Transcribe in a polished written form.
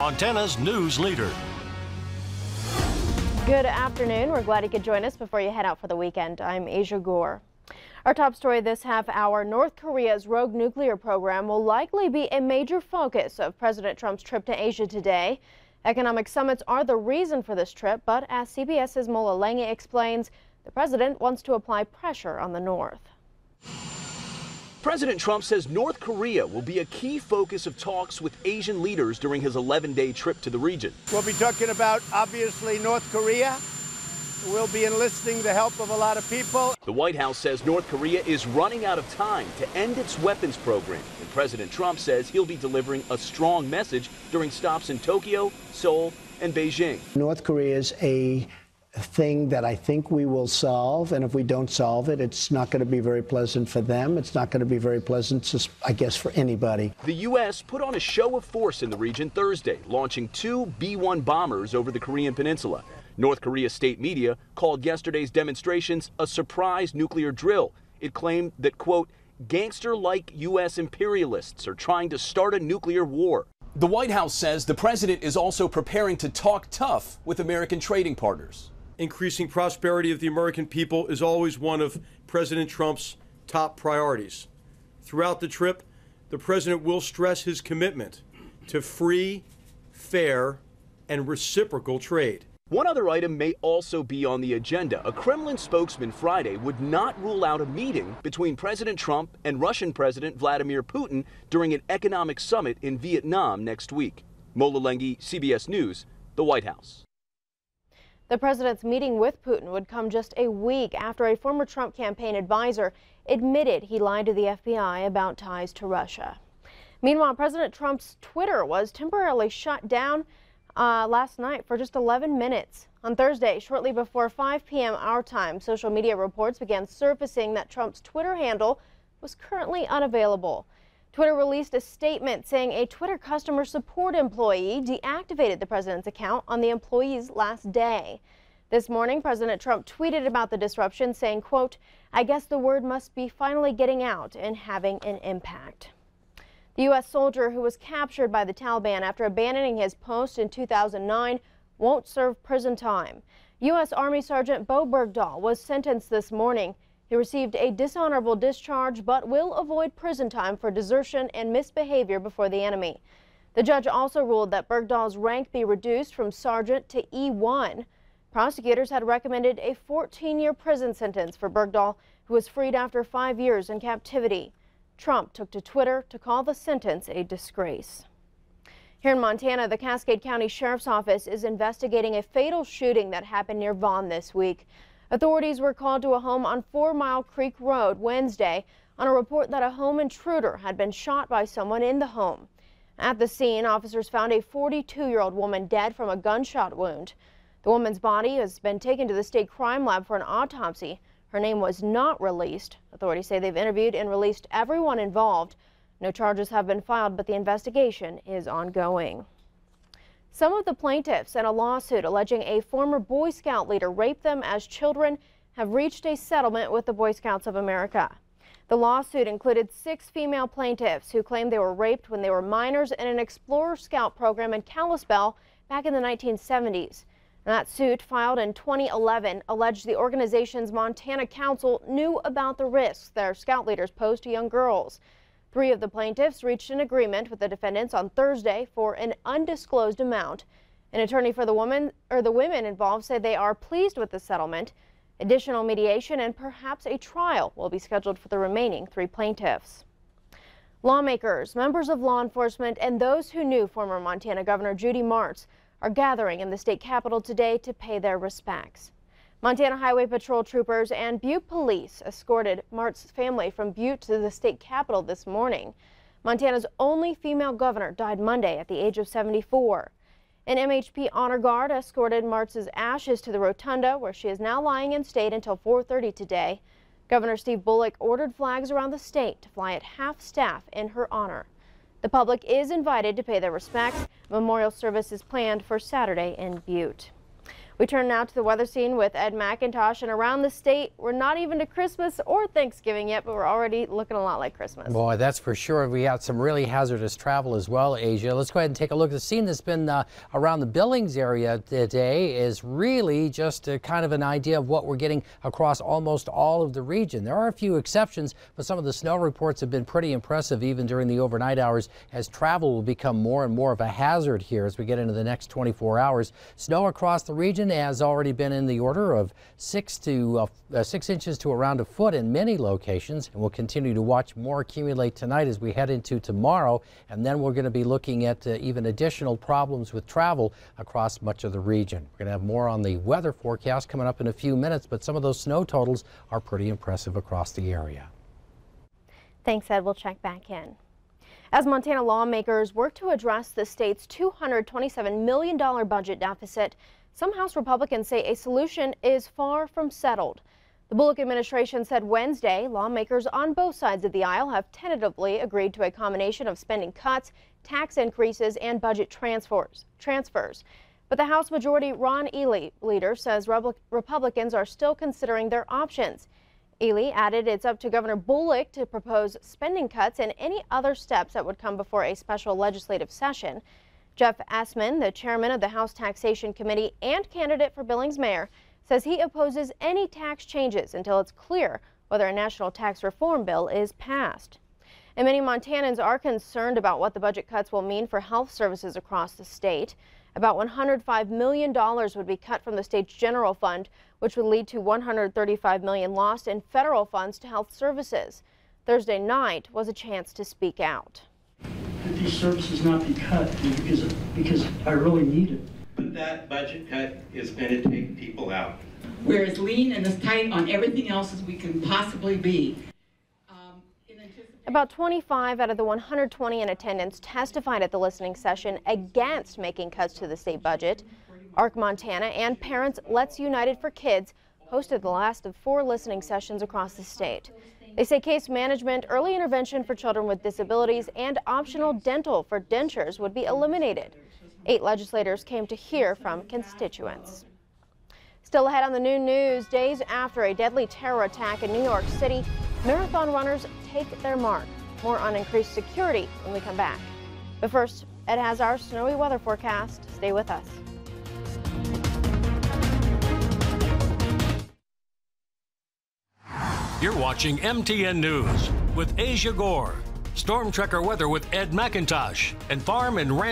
Montana's news leader. Good afternoon. We're glad you could join us before you head out for the weekend. I'm Aja Goare. Our top story this half hour: North Korea's rogue nuclear program will likely be a major focus of President Trump's trip to Asia today. Economic summits are the reason for this trip, but as CBS's Mola Lange explains, the president wants to apply pressure on the North. President Trump says North Korea will be a key focus of talks with Asian leaders during his 11-day trip to the region. We'll be talking about, obviously, North Korea. We'll be enlisting the help of a lot of people. The White House says North Korea is running out of time to end its weapons program, and President Trump says he'll be delivering a strong message during stops in Tokyo, Seoul, and Beijing. North Korea is a thing that I think we will solve, and if we don't solve it, it's not going to be very pleasant for them. It's not going to be very pleasant, I guess, for anybody. The U.S. put on a show of force in the region Thursday, launching 2 B-1 bombers over the Korean peninsula. North Korea state media called yesterday's demonstrations a surprise nuclear drill. It claimed that, quote, gangster-like U.S. imperialists are trying to start a nuclear war. The White House says the president is also preparing to talk tough with American trading partners. Increasing prosperity of the American people is always one of President Trump's top priorities. Throughout the trip, the president will stress his commitment to free, fair, and reciprocal trade. One other item may also be on the agenda. A Kremlin spokesman Friday would not rule out a meeting between President Trump and Russian President Vladimir Putin during an economic summit in Vietnam next week. Mola Lange, CBS News, the White House. The president's meeting with Putin would come just a week after a former Trump campaign advisor admitted he lied to the FBI about ties to Russia. Meanwhile, President Trump's Twitter was temporarily shut down last night for just 11 minutes. On Thursday, shortly before 5 p.m. our time, social media reports began surfacing that Trump's Twitter handle was currently unavailable. Twitter released a statement saying a Twitter customer support employee deactivated the president's account on the employee's last day. This morning, President Trump tweeted about the disruption, saying, quote, I guess the word must be finally getting out and having an impact. The U.S. soldier who was captured by the Taliban after abandoning his post in 2009 won't serve prison time. U.S. Army Sergeant Bergdahl was sentenced this morning. He received a dishonorable discharge but will avoid prison time for desertion and misbehavior before the enemy. The judge also ruled that Bergdahl's rank be reduced from sergeant to E1. Prosecutors had recommended a 14-year prison sentence for Bergdahl, who was freed after 5 years in captivity. Trump took to Twitter to call the sentence a disgrace. Here in Montana, the Cascade County Sheriff's Office is investigating a fatal shooting that happened near Vaughn this week. Authorities were called to a home on 4 Mile Creek Road Wednesday on a report that a home intruder had been shot by someone in the home. At the scene, officers found a 42-year-old woman dead from a gunshot wound. The woman's body has been taken to the state crime lab for an autopsy. Her name was not released. Authorities say they've interviewed and released everyone involved. No charges have been filed, but the investigation is ongoing. Some of the plaintiffs in a lawsuit alleging a former Boy Scout leader raped them as children have reached a settlement with the Boy Scouts of America. The lawsuit included 6 female plaintiffs who claimed they were raped when they were minors in an Explorer Scout program in Kalispell back in the 1970s. That suit, filed in 2011, alleged the organization's Montana Council knew about the risks their scout leaders posed to young girls. 3 of the plaintiffs reached an agreement with the defendants on Thursday for an undisclosed amount. An attorney for the women involved say they are pleased with the settlement. Additional mediation and perhaps a trial will be scheduled for the remaining 3 plaintiffs. Lawmakers, members of law enforcement, and those who knew former Montana Governor Judy Marts are gathering in the state capitol today to pay their respects. Montana Highway Patrol troopers and Butte police escorted Marts' family from Butte to the state capitol this morning. Montana's only female governor died Monday at the age of 74. An MHP honor guard escorted Marts' ashes to the rotunda, where she is now lying in state until 4:30 today. Governor Steve Bullock ordered flags around the state to fly at half staff in her honor. The public is invited to pay their respects. Memorial service is planned for Saturday in Butte. We turn now to the weather scene with Ed McIntosh, and around the state, we're not even to Christmas or Thanksgiving yet, but we're already looking a lot like Christmas. Boy, that's for sure. We got some really hazardous travel as well, Asia. Let's go ahead and take a look. The scene that's been around the Billings area today is really just kind of an idea of what we're getting across almost all of the region. There are a few exceptions, but some of the snow reports have been pretty impressive even during the overnight hours, as travel will become more and more of a hazard here as we get into the next 24 hours. Snow across the region has already been in the order of 6 inches to around a foot in many locations, and we'll continue to watch more accumulate tonight as we head into tomorrow, and then we're going to be looking at even additional problems with travel across much of the region. We're going to have more on the weather forecast coming up in a few minutes, but some of those snow totals are pretty impressive across the area. Thanks, Ed. We'll check back in. As Montana lawmakers work to address the state's $227 million budget deficit, some House Republicans say a solution is far from settled. The Bullock administration said Wednesday lawmakers on both sides of the aisle have tentatively agreed to a combination of spending cuts, tax increases, and budget transfers. But the House Majority Ron Ely leader says Republicans are still considering their options. Ely added it's up to Governor Bullock to propose spending cuts and any other steps that would come before a special legislative session. Jeff Assman, the chairman of the House Taxation Committee and candidate for Billings mayor, says he opposes any tax changes until it's clear whether a national tax reform bill is passed. And many Montanans are concerned about what the budget cuts will mean for health services across the state. About $105 million would be cut from the state's general fund, which would lead to $135 million lost in federal funds to health services. Thursday night was a chance to speak out. That these services not be cut because I really need it. But that budget cut is going to take people out. We're as lean and as tight on everything else as we can possibly be. About 25 out of the 120 in attendance testified at the listening session against making cuts to the state budget. ARC Montana and Parents Let's United for Kids hosted the last of 4 listening sessions across the state. They say case management, early intervention for children with disabilities, and optional dental for dentures would be eliminated. 8 legislators came to hear from constituents. Still ahead on the noon news, days after a deadly terror attack in New York City, marathon runners take their mark. More on increased security when we come back. But first, Ed has our snowy weather forecast. Stay with us. You're watching MTN News with Aja Goare. Storm Tracker weather with Ed McIntosh and Farm and Ranch